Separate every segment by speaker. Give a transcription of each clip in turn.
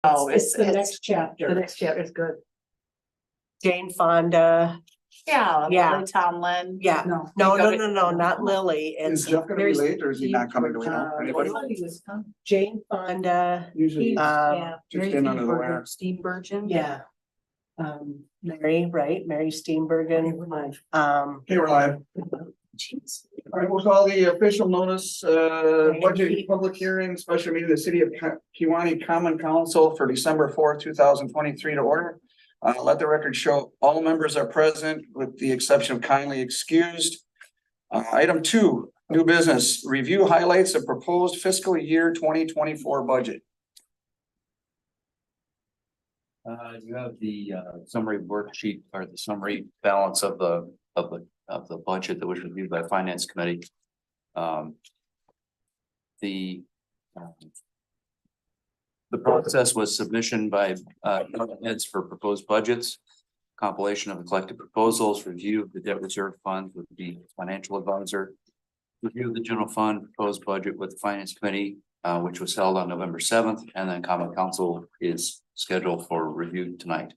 Speaker 1: Oh,
Speaker 2: It's the next chapter.
Speaker 1: The next chapter is good.
Speaker 3: Jane Fonda.
Speaker 1: Yeah,
Speaker 3: Yeah.
Speaker 1: Lily Tomlin.
Speaker 3: Yeah.
Speaker 1: No.
Speaker 3: No,
Speaker 1: we
Speaker 3: no,
Speaker 1: go
Speaker 3: no,
Speaker 1: to-
Speaker 3: no, not Lily.
Speaker 4: Is
Speaker 3: It's
Speaker 4: Jeff gonna be
Speaker 3: Mary-
Speaker 4: late or is he not coming? Do we know? Anybody?
Speaker 3: Jane Fonda.
Speaker 4: Usually.
Speaker 1: Yeah.
Speaker 4: Just
Speaker 1: Mary
Speaker 4: in under the wire.
Speaker 1: Steenburgen.
Speaker 3: Yeah. Mary, right? Mary Steenburgen.
Speaker 4: Okay, we're live.
Speaker 3: Jeez.
Speaker 4: All right, we'll call the official notice, budget public hearing, special meeting of the city of Kewaunee Common Council for December 4th, 2023 to order. Let the record show all members are present with the exception of kindly excused. Item 2, new business, review highlights of proposed fiscal year 2024 budget.
Speaker 5: You have the summary worksheet or the summary balance of the budget that was reviewed by Finance Committee. The process was submission by heads for proposed budgets, compilation of the collected proposals, review of the debt reserve fund with the financial advisor, review of the general fund proposed budget with the Finance Committee, which was held on November 7th, and then Common Council is scheduled for review tonight.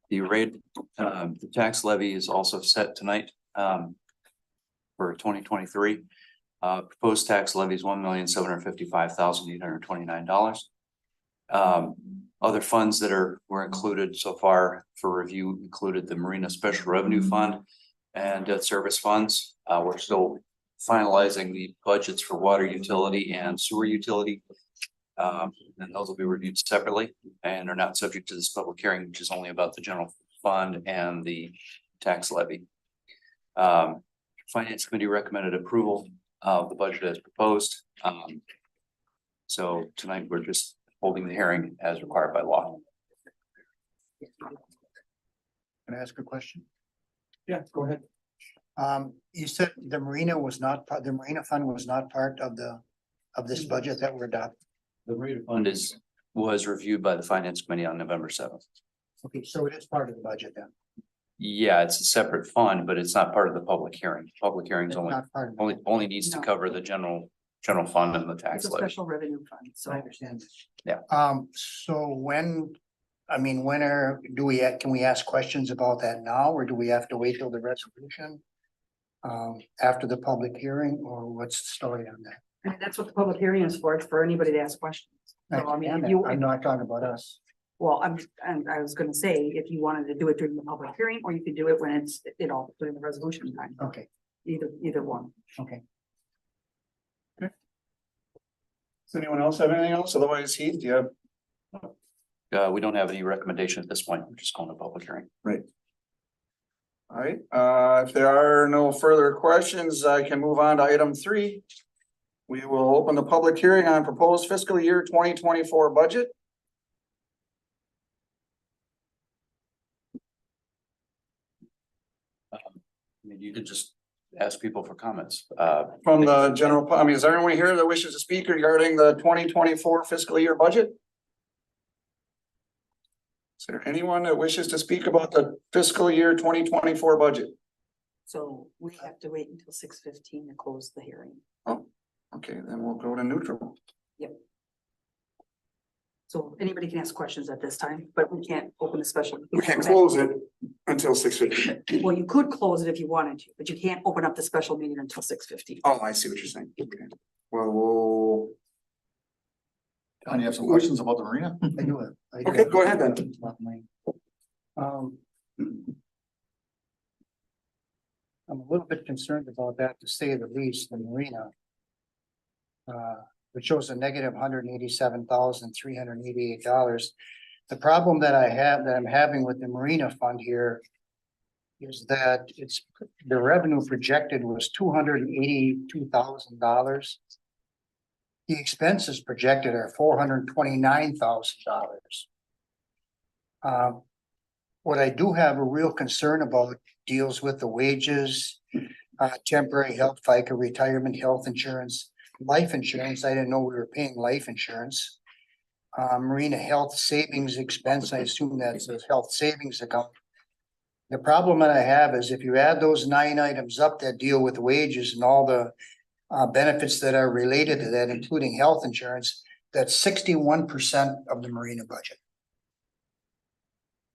Speaker 5: The rate, the tax levy is also set tonight for 2023. Proposed tax levy is $1,755,829. Other funds that were included so far for review included the Marina Special Revenue Fund and debt service funds. We're still finalizing the budgets for water utility and sewer utility. And those will be reviewed separately and are not subject to this public hearing, which is only about the general fund and the tax levy. Finance Committee recommended approval of the budget as proposed. So tonight we're just holding the hearing as required by law.
Speaker 6: Can I ask a question?
Speaker 4: Yeah, go ahead.
Speaker 6: You said the Marina Fund was not part of this budget that we're adopting.
Speaker 5: The Marina Fund was reviewed by the Finance Committee on November 7th.
Speaker 6: Okay, so it is part of the budget then.
Speaker 5: Yeah, it's a separate fund, but it's not part of the public hearing. Public hearings
Speaker 6: It's
Speaker 5: only
Speaker 6: not part of.
Speaker 5: only needs to
Speaker 1: No.
Speaker 5: cover the general fund and the
Speaker 1: It's
Speaker 5: tax
Speaker 1: a
Speaker 5: levy.
Speaker 1: special revenue fund, so.
Speaker 6: I understand.
Speaker 5: Yeah.
Speaker 6: So when can we ask questions about that now, or do we have to wait till the resolution? After the public hearing, or what's the story on that?
Speaker 1: I mean, that's what the public hearing is for. It's for anybody to ask questions. So, I mean, if you,
Speaker 6: I'm not talking about us.
Speaker 1: well, I was gonna say, if you wanted to do it during the public hearing, or you could do it when it's, during the resolution time,
Speaker 6: Okay,
Speaker 1: either one.
Speaker 6: okay.
Speaker 4: Does anyone else have anything else? Otherwise, Heath, do you have?
Speaker 5: We don't have any recommendation at this point. We're just going to public hearing.
Speaker 4: All right, if there are no further questions, I can move on to item 3. We will open the public hearing on proposed fiscal year 2024 budget.
Speaker 5: I mean, you could just ask people for comments.
Speaker 4: From the general, I mean, is there anyone here that wishes to speak regarding the 2024 fiscal year budget? Is there anyone that wishes to speak about the fiscal year 2024 budget?
Speaker 1: So we have to wait until 6:15 to close the hearing.
Speaker 4: Oh, okay, then we'll go to neutral.
Speaker 1: So anybody can ask questions at this time, but we can't open a special.
Speaker 4: We can't close it until 6:50.
Speaker 1: Well, you could close it if you wanted to, but you can't open up the special meeting until 6:15.
Speaker 4: Oh, I see what you're saying. Okay. Well, we'll.
Speaker 7: Don, you have some questions about the marina?
Speaker 6: I do it. I do
Speaker 4: Okay,
Speaker 6: it.
Speaker 4: go ahead then.
Speaker 6: It's not mine. I'm a little bit concerned about that, to say the least, the marina. Which shows a negative $187,388. The problem that I'm having with the marina fund here is that the revenue projected was $282,000. The expenses projected are $429,000. What I do have a real concern about deals with the wages, temporary health, FICA, retirement, health insurance, life insurance. I didn't know we were paying life insurance. Marina health savings expense, I assume that's a health savings account. The problem that I have is if you add those 9 items up that deal with wages and all the benefits that are related to that, including health insurance, That's 61% of the marina budget.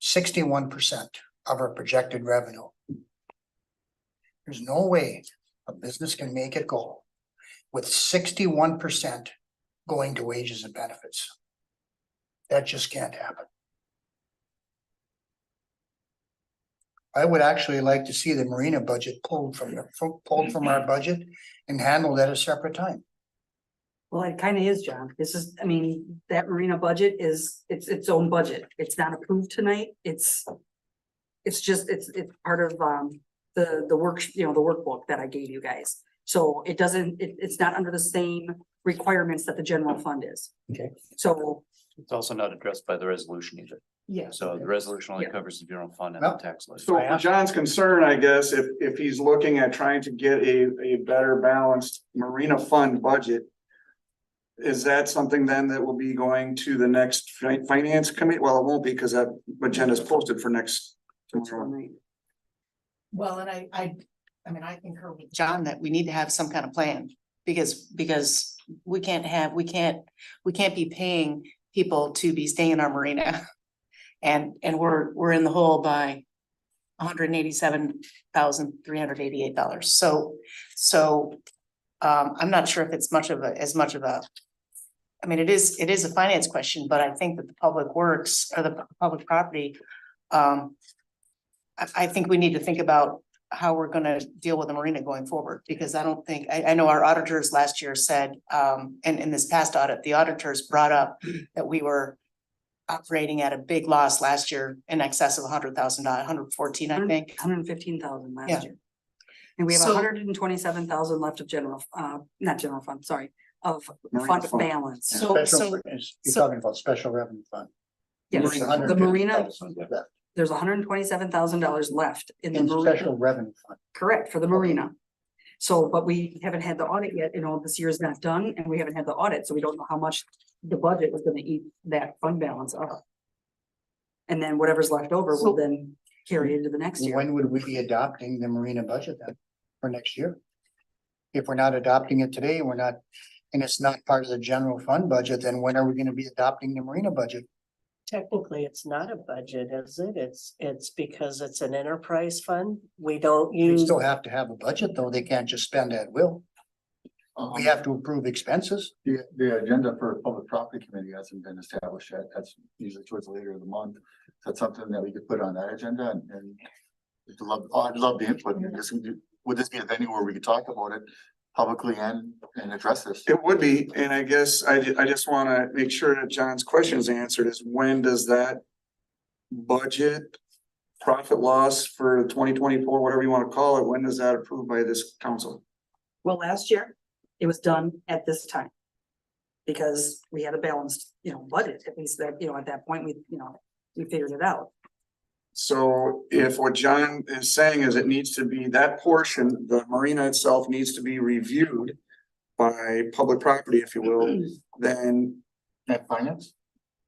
Speaker 6: 61% of our projected revenue. There's no way a business can make it go with 61% going to wages and benefits. That just can't happen. I would actually like to see the marina budget pulled from our budget and handled at a separate time.
Speaker 1: Well, it kind of is, John. This is, I mean, that marina budget is, it's its own budget. It's not approved tonight. It's just, it's part of, the work, the workbook that I gave you guys. So it doesn't, it's not under the same requirements that the general fund is.
Speaker 6: Okay.
Speaker 1: So,
Speaker 5: It's also not addressed by the resolution either.
Speaker 1: yeah.
Speaker 5: So the resolution only
Speaker 1: Yeah.
Speaker 5: covers the general fund and the
Speaker 6: Well,
Speaker 5: tax levy.
Speaker 4: So for John's concern, I guess, if he's looking at trying to get a better balanced marina fund budget. Is that something then that will be going to the next finance committee? Well, it won't be because that agenda is posted for next. tomorrow.
Speaker 3: Well, and I mean, I concur with John that we need to have some kind of plan. Because we can't be paying people to be staying in our marina. And we're in the hole by $187,388. So I'm not sure if it's as much of a. I mean, it is a finance question, but I think that the public works or the public property. I think we need to think about how we're gonna deal with the marina going forward, because I don't think, I know our auditors last year said, and in this past audit, the auditors brought up that we were operating at a big loss last year in excess of $100,000, 114, I think.
Speaker 1: 115,000 last
Speaker 3: Yeah.
Speaker 1: year. And we have
Speaker 3: So-
Speaker 1: 127,000 left of general, not general fund, sorry, of
Speaker 4: Marina
Speaker 1: fund
Speaker 4: fund.
Speaker 1: balance.
Speaker 3: So-
Speaker 6: You're talking about special revenue fund.
Speaker 1: Yes,
Speaker 4: Marina
Speaker 1: the marina,
Speaker 6: Left
Speaker 1: there's $127,000 left in the
Speaker 6: in
Speaker 1: marina,
Speaker 6: special revenue fund.
Speaker 1: correct, for the marina. So, but we haven't had the audit yet, this year is not done, and we haven't had the audit, so we don't know how much the budget was gonna eat that fund balance up. And then whatever's left over will then carry into the next year.
Speaker 6: When would we be adopting the marina budget then for next year? If we're not adopting it today, and it's not part of the general fund budget, then when are we gonna be adopting the marina budget?
Speaker 3: Technically, it's not a budget, is it? It's because it's an enterprise fund. We don't
Speaker 6: We
Speaker 3: use.
Speaker 6: still have to have a budget, though. They can't just spend at will. We have to approve expenses.
Speaker 7: The agenda for public property committee hasn't been established yet. That's usually towards later in the month. That's something that we could put on that agenda and I'd love the input. Would this be a venue where we could talk about it publicly and address this?
Speaker 4: It would be, and I guess I just wanna make sure that John's question is answered is when does that budget profit loss for 2024, whatever you wanna call it, when is that approved by this council?
Speaker 1: Well, last year, it was done at this time. Because we had a balanced, budget, at least that, at that point, we figured it out.
Speaker 4: So if what John is saying is it needs to be that portion, the marina itself needs to be reviewed by public property, if you will, then
Speaker 7: And finance?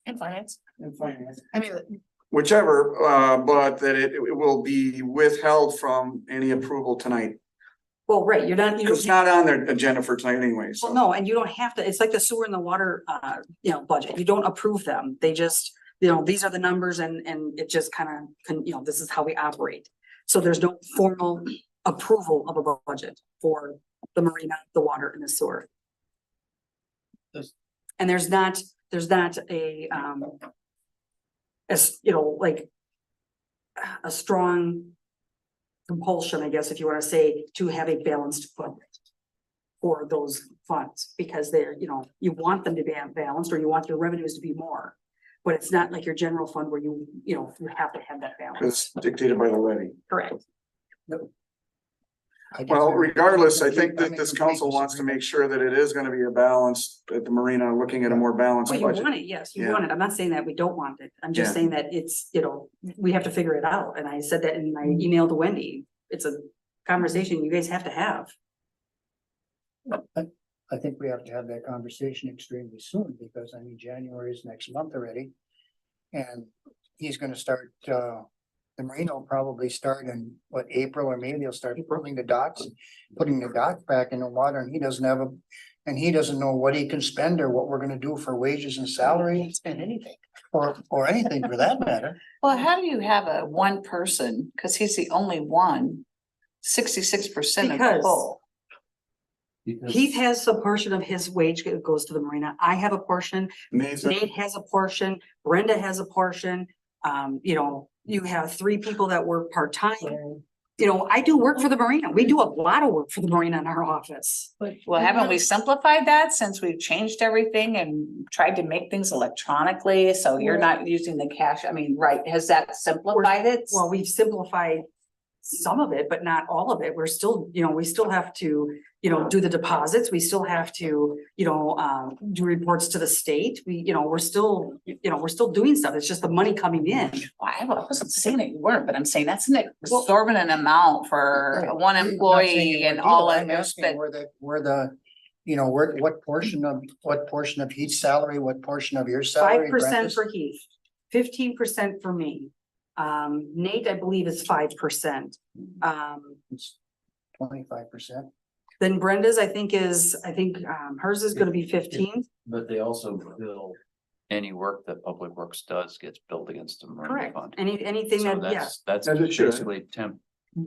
Speaker 3: And finance.
Speaker 4: in finance,
Speaker 3: I mean,
Speaker 4: whichever, but that it will be withheld from any approval tonight.
Speaker 1: Well, right, you
Speaker 4: It's not on their agenda for tonight anyway, so.
Speaker 1: well, no, and you don't have to, it's like the sewer and the water, budget, you don't approve them, they just, these are the numbers and it just kind of, this is how we operate. So there's no formal approval of a budget for the marina, the water and the sewer. And there's not a, as, like a strong compulsion, I guess, if you want to say, to have a balanced budget for those funds, because they're, you want them to be balanced or you want your revenues to be more. But it's not like your general fund where you have to have that balance.
Speaker 4: It's dictated by the levy.
Speaker 1: Correct.
Speaker 4: Well, regardless, I think that this council wants to make sure that it is gonna be a balance at the marina, looking at a more balanced
Speaker 1: Well, you
Speaker 4: budget.
Speaker 1: want it, yes, you
Speaker 4: Yeah.
Speaker 1: want it. I'm not saying that we don't want it. I'm just
Speaker 4: Yeah.
Speaker 1: saying that it's, we have to figure it out. And I said that in my email to Wendy. It's a conversation you guys have to have.
Speaker 6: I think we have to have that conversation extremely soon, because January is next month already. And he's gonna start, the marina will probably start in April or May, they'll start putting the docks back in the water, and he doesn't have and he doesn't know what he can spend or what we're gonna do for wages and salary
Speaker 3: Spend anything.
Speaker 6: or anything for that matter.
Speaker 2: Well, how do you have a one person, cause he's the only one, 66% of the
Speaker 1: Because-
Speaker 2: whole?
Speaker 1: Heath has a portion of his wage that goes to the marina. I have a portion.
Speaker 4: Nathan,
Speaker 1: Nate has a portion. Brenda has a portion. You know, you have 3 people that work part-time. You know, I do work for the marina. We do a lot of work for the marina in our office.
Speaker 2: Well, haven't we simplified that since we've changed everything and tried to make things electronically, so you're not using the cash, I mean, right, has that simplified it?
Speaker 1: Well, we've simplified some of it, but not all of it. We're still, you know, we still have to, you know, do the deposits. We still have to, you know, do reports to the state. We're still, we're still doing stuff. It's just the money coming in.
Speaker 2: Well, I wasn't saying that you weren't, but I'm saying that's an exorbitant amount for
Speaker 6: Right.
Speaker 2: one
Speaker 6: I'm not saying
Speaker 2: employee
Speaker 6: you
Speaker 2: and
Speaker 6: would
Speaker 2: all
Speaker 6: either.
Speaker 2: of
Speaker 6: I'm
Speaker 2: this,
Speaker 6: asking
Speaker 2: but
Speaker 6: what portion of each salary, what portion of your salary?
Speaker 1: 5%
Speaker 6: Brenda's?
Speaker 1: for Heath, 15% for me. Nate, I believe is 5%.
Speaker 6: It's 25%.
Speaker 1: Then Brenda's, I think hers is gonna be 15.
Speaker 5: But they also bill any work that Public Works does gets billed against the Marina
Speaker 1: Correct.
Speaker 5: Fund.
Speaker 1: Anything
Speaker 5: So
Speaker 1: that, yeah.
Speaker 5: that's
Speaker 4: As it should.
Speaker 5: basically temp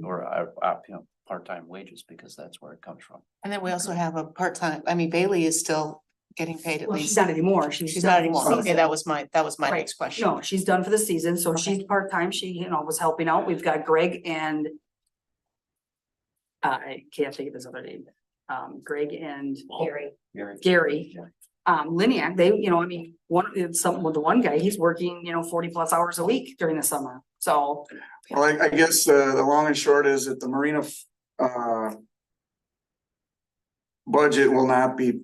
Speaker 5: or part-time wages because that's where it comes from.
Speaker 3: And then we also have a part-time, I mean, Bailey is still getting paid at
Speaker 1: Well, she's
Speaker 3: least.
Speaker 1: not anymore.
Speaker 3: She's
Speaker 1: done
Speaker 3: not
Speaker 1: for the
Speaker 3: anymore. Okay,
Speaker 1: season.
Speaker 3: that was my
Speaker 1: Right.
Speaker 3: next question.
Speaker 1: No, she's done for the season, so
Speaker 3: Okay.
Speaker 1: she's part-time. She, was helping out. We've got Greg and I can't think of his other name. Greg and Gary. Liniak, they, I mean, the one guy, he's working, 40+ hours a week during the summer. So,
Speaker 4: well, I guess, the long and short is that the marina, budget will not be,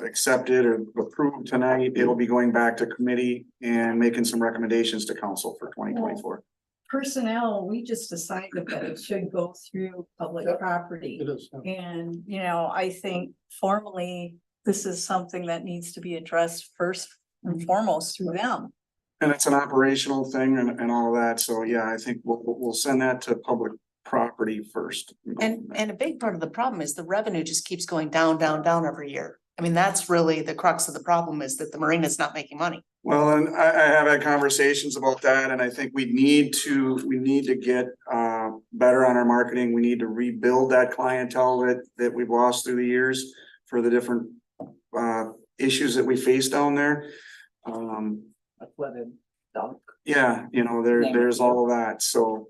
Speaker 4: accepted or approved tonight. It'll be going back to committee and making some recommendations to council for 2024.
Speaker 8: Personnel, we just decided that it should go through public property.
Speaker 6: It is.
Speaker 8: And, I think formally, this is something that needs to be addressed first and foremost through them.
Speaker 4: And it's an operational thing and all of that. So yeah, I think we'll send that to public property first.
Speaker 3: And a big part of the problem is the revenue just keeps going down, down, down every year. I mean, that's really the crux of the problem is that the marina is not making money.
Speaker 4: Well, and I have had conversations about that, and I think we need to get better on our marketing. We need to rebuild that clientele that we've lost through the years for the different issues that we face down there. Yeah, there's all of that, so.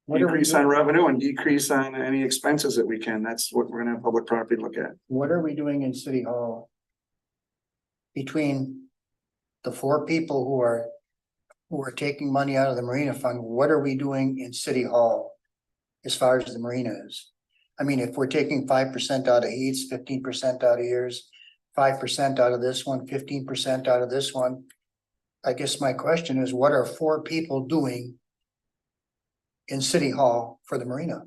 Speaker 6: What are we
Speaker 4: Increase on
Speaker 6: doing?
Speaker 4: revenue and decrease on any expenses that we can. That's what we're gonna have public property look at.
Speaker 6: What are we doing in City Hall? Between the 4 people who are taking money out of the Marina Fund, what are we doing in City Hall? As far as the marina is? I mean, if we're taking 5% out of Heath's, 15% out of yours, 5% out of this one, 15% out of this one. I guess my question is, what are 4 people doing in City Hall for the marina?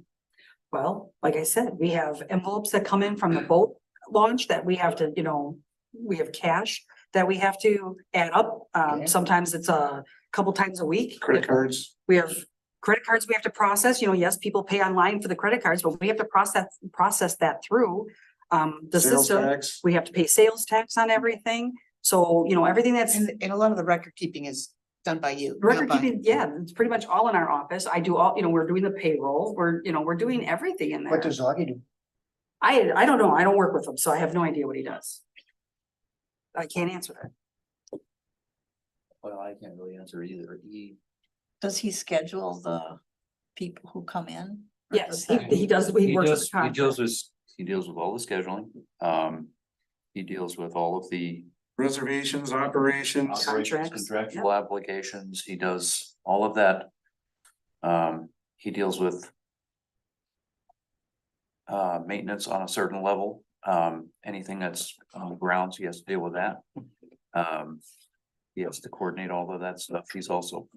Speaker 1: well, like I said, we have envelopes that come in from the boat launch that we have to, we have cash that we have to add up.
Speaker 6: Okay.
Speaker 1: Sometimes it's a couple times a week.
Speaker 4: Credit cards,
Speaker 1: We have credit cards we have to process, yes, people pay online for the credit cards, but we have to process that through the
Speaker 4: sales
Speaker 1: system.
Speaker 4: tax.
Speaker 1: We have to pay sales tax on everything. So, everything that's
Speaker 3: And a lot of the record keeping is done by you. not
Speaker 1: record
Speaker 3: by-
Speaker 1: keeping, yeah, it's pretty much all in our office. I do all, we're doing the payroll. We're doing everything in there.
Speaker 6: What does Augie do?
Speaker 1: I don't know. I don't work with him, so I have no idea what he does. I can't answer that.
Speaker 5: Well, I can't really answer either.
Speaker 8: Does he schedule the people who come in? Or
Speaker 1: Yes,
Speaker 8: does
Speaker 1: he does, he works with the
Speaker 5: He
Speaker 1: contract.
Speaker 5: deals with all the scheduling. He deals with all of the
Speaker 4: Reservations, operations.
Speaker 5: operations,
Speaker 1: Contracts,
Speaker 5: contractual applications. He does all of that. He deals with maintenance on a certain level. Anything that's on the grounds, he has to deal with that. He has to coordinate all of that stuff. He's also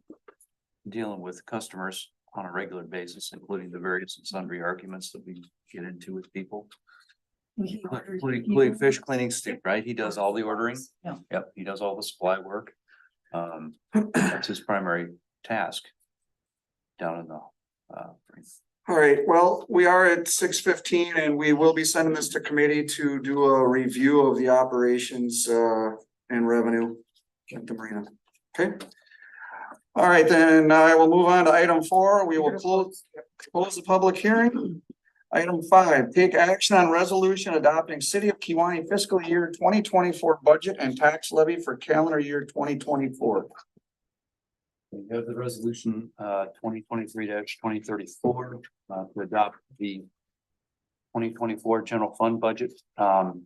Speaker 5: dealing with customers on a regular basis, including the various and sundry arguments that we get into with people.
Speaker 8: he orders
Speaker 5: Including
Speaker 8: people?
Speaker 5: fish cleaning, right? He does all the ordering.
Speaker 8: Yeah.
Speaker 5: Yep, he does all the supply work. That's his primary task down in the
Speaker 4: All right, well, we are at 6:15 and we will be sending this to committee to do a review of the operations and revenue at the marina. Okay. All right, then I will move on to item 4. We will close the public hearing. Item 5, take action on resolution adopting City of Kewaunee fiscal year 2024 budget and tax levy for calendar year 2024.
Speaker 5: We have the resolution, 2023-2034, to adopt the 2024 general fund budget, and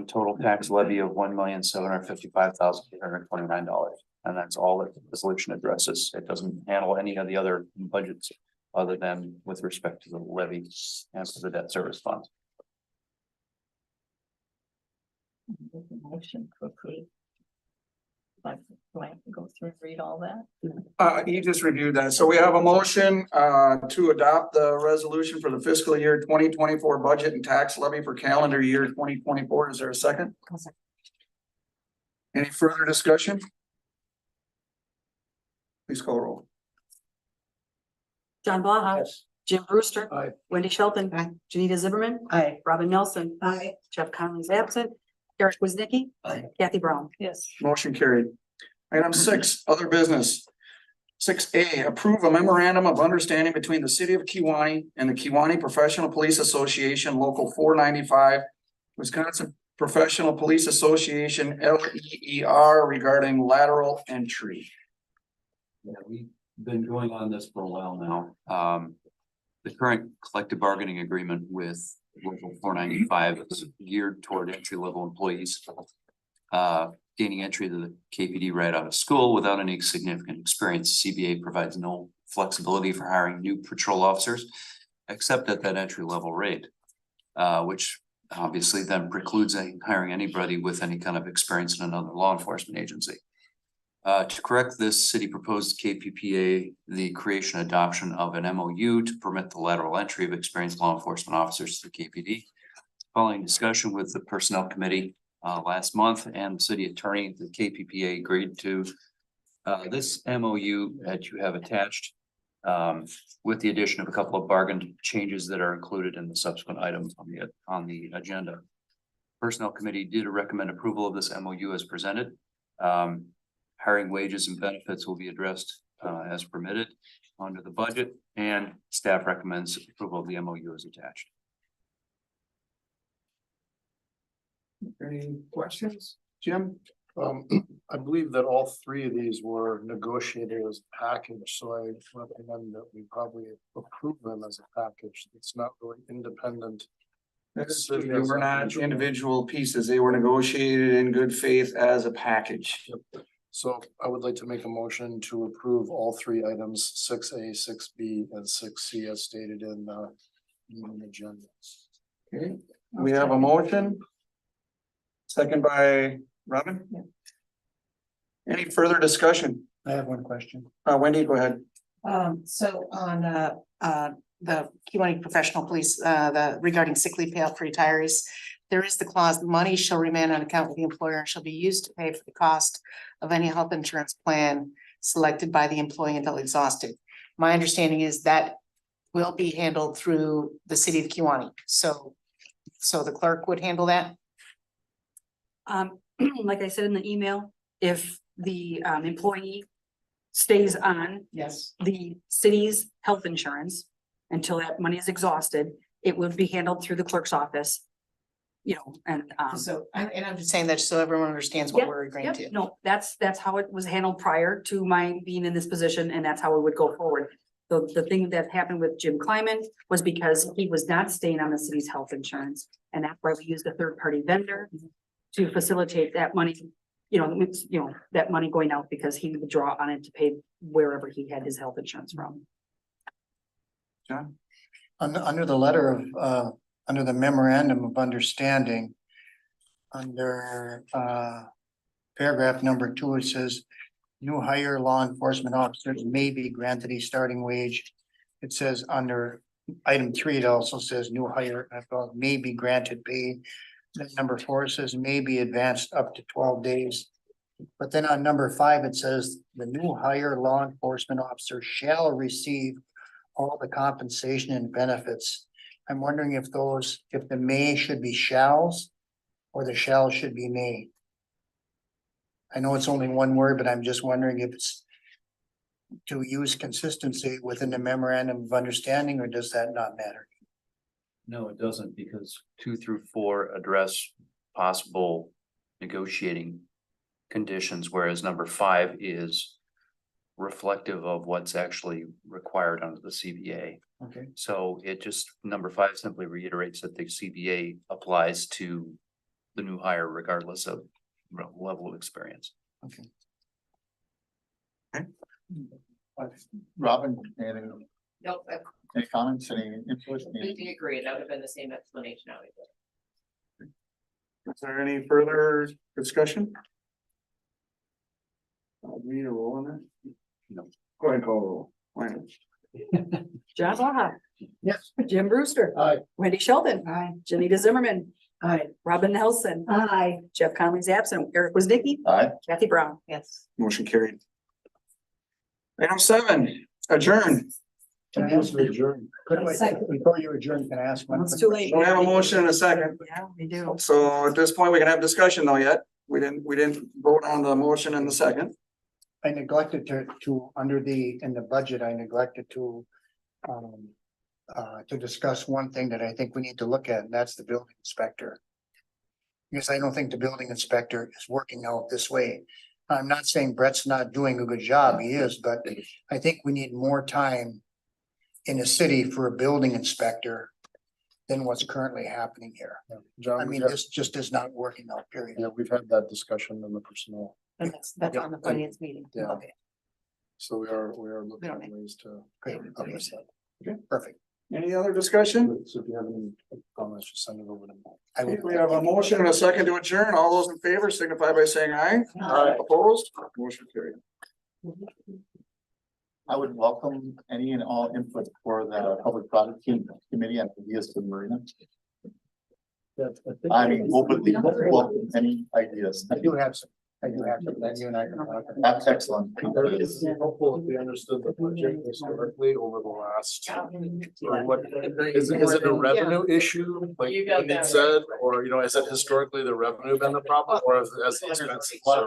Speaker 5: total tax levy of $1,755,829. And that's all that the resolution addresses. It doesn't handle any of the other budgets other than with respect to the levy and to the debt service fund.
Speaker 8: Motion to approve. Like, do I have to go through and read all that?
Speaker 4: You just reviewed that. So we have a motion to adopt the resolution for the fiscal year 2024 budget and tax levy for calendar year 2024. Is there a second? Any further discussion? Please call roll.
Speaker 1: John Blaha. Jim Brewster.
Speaker 6: Aye.
Speaker 1: Wendy Shelton. Janita Zimmerman.
Speaker 3: Aye.
Speaker 1: Robin Nelson. Jeff Conley's absent. Eric Wiznicki. Kathy Brown.
Speaker 8: Yes.
Speaker 4: Motion carried. Item 6, other business. 6A, approve a memorandum of understanding between the city of Kewaunee and the Kewaunee Professional Police Association, Local 495, Wisconsin Professional Police Association, LEER, regarding lateral entry.
Speaker 5: Yeah, we've been going on this for a while now. The current collective bargaining agreement with Local 495 is geared toward entry-level employees, gaining entry to the KPD right out of school without any significant experience. CBA provides no flexibility for hiring new patrol officers, except at that entry-level rate, which obviously then precludes hiring anybody with any kind of experience in another law enforcement agency. To correct this, city proposed KPPA the creation and adoption of an MOU to permit the lateral entry of experienced law enforcement officers to the KPD. Following discussion with the personnel committee last month and the city attorney, the KPPA agreed to this MOU that you have attached, with the addition of a couple of bargain changes that are included in the subsequent items on the agenda. Personnel committee did recommend approval of this MOU as presented. Hiring, wages, and benefits will be addressed as permitted under the budget, and staff recommends approval of the MOU as attached.
Speaker 4: Any questions, Jim?
Speaker 9: I believe that all 3 of these were negotiated as a package, so I recommend that we probably approve them as a package. It's not really independent.
Speaker 4: They were not individual pieces. They were negotiated in good faith as a package.
Speaker 9: So I would like to make a motion to approve all 3 items, 6A, 6B, and 6C as stated in the agenda.
Speaker 4: Okay, we have a motion. Second by Robin. Any further discussion?
Speaker 6: I have one question.
Speaker 4: Wendy, go ahead.
Speaker 3: So on the Kewaunee Professional Police, regarding sick leave payout for retirees, there is the clause, money shall remain on account with the employer and shall be used to pay for the cost of any health insurance plan selected by the employee until exhausted. My understanding is that will be handled through the city of Kewaunee. So the clerk would handle that?
Speaker 1: Like I said in the email, if the employee stays on
Speaker 3: Yes.
Speaker 1: the city's health insurance until that money is exhausted, it would be handled through the clerk's office. You know, and
Speaker 3: So, and I'm just saying that so everyone understands what
Speaker 1: Yep,
Speaker 3: we're agreeing
Speaker 1: yep,
Speaker 3: to.
Speaker 1: no, that's how it was handled prior to my being in this position, and that's how it would go forward. The thing that happened with Jim Kleiman was because he was not staying on the city's health insurance, and that's why we used a third-party vendor to facilitate that money, that money going out, because he would draw on it to pay wherever he had his health insurance from.
Speaker 4: John?
Speaker 6: Under the letter of, under the memorandum of understanding, under paragraph number 2, it says, new hire law enforcement officers may be granted a starting wage. It says under item 3, it also says new hire may be granted pay. Then number 4 says may be advanced up to 12 days. But then on number 5, it says the new hire law enforcement officer shall receive all the compensation and benefits. I'm wondering if the may should be shalls or the shall should be may. I know it's only one word, but I'm just wondering if it's to use consistency within the memorandum of understanding, or does that not matter?
Speaker 5: No, it doesn't, because 2 through 4 address possible negotiating conditions, whereas number 5 is reflective of what's actually required under the CBA.
Speaker 6: Okay.
Speaker 5: So it just, number 5 simply reiterates that the CBA applies to the new hire regardless of level of experience.
Speaker 6: Okay.
Speaker 7: Robin, anything,
Speaker 10: Nope, I
Speaker 7: any comments, any input?
Speaker 10: completely agree. That would have been the same explanation I would give.
Speaker 4: Is there any further discussion? Need a roll on that?
Speaker 5: No.
Speaker 4: Go ahead, call roll. Wayne.
Speaker 1: John Blaha.
Speaker 6: Yes.
Speaker 1: Jim Brewster.
Speaker 9: Aye.
Speaker 1: Wendy Sheldon. Aye. Jenita Zimmerman.
Speaker 8: Aye.
Speaker 1: Robin Nelson.
Speaker 8: Aye.
Speaker 1: Jeff Conley's absent. Eric Woznicki.
Speaker 7: Aye.
Speaker 1: Kathy Brown.
Speaker 2: Yes.
Speaker 4: Motion carried. Item 7, adjourn.
Speaker 6: Can I ask you to adjourn? Before you adjourn, can I ask one?
Speaker 1: It's too late.
Speaker 4: We have a motion and a second.
Speaker 1: Yeah, we do.
Speaker 4: So at this point, we can have discussion though yet. We didn't vote on the motion and the second.
Speaker 6: I neglected to, in the budget, I neglected to discuss one thing that I think we need to look at, and that's the building inspector. Because I don't think the building inspector is working out this way. I'm not saying Brett's not doing a good job, he is, but I think we need more time in the city for a building inspector than what's currently happening here.
Speaker 9: John,
Speaker 6: I mean, this just is not working out, period.
Speaker 9: yeah, we've had that discussion in the personnel,
Speaker 2: And that's on the finance meeting.
Speaker 9: Yeah.
Speaker 2: Okay.
Speaker 9: so we are looking
Speaker 2: don't
Speaker 9: at ways to.
Speaker 6: Great, okay,
Speaker 9: address that.
Speaker 6: perfect.
Speaker 4: Any other discussion?
Speaker 9: So if you have any comments, just send it over to me.
Speaker 6: I
Speaker 4: Okay,
Speaker 6: will-
Speaker 4: we have a motion and a second to adjourn. All those in favor signify by saying aye.
Speaker 9: Aye.
Speaker 4: Opposed? Motion carried.
Speaker 7: I would welcome any and all input for the public project committee and ideas to the marina. I mean, openly welcome any ideas.
Speaker 6: I do have some, that you and I can talk about.
Speaker 7: That's excellent.
Speaker 9: It's helpful if we understood the budget historically over the last, or what, is it a revenue issue? Like
Speaker 10: You got
Speaker 9: it
Speaker 10: that.
Speaker 9: said, or, you know, is it historically the revenue been the problem, or has the expenses? So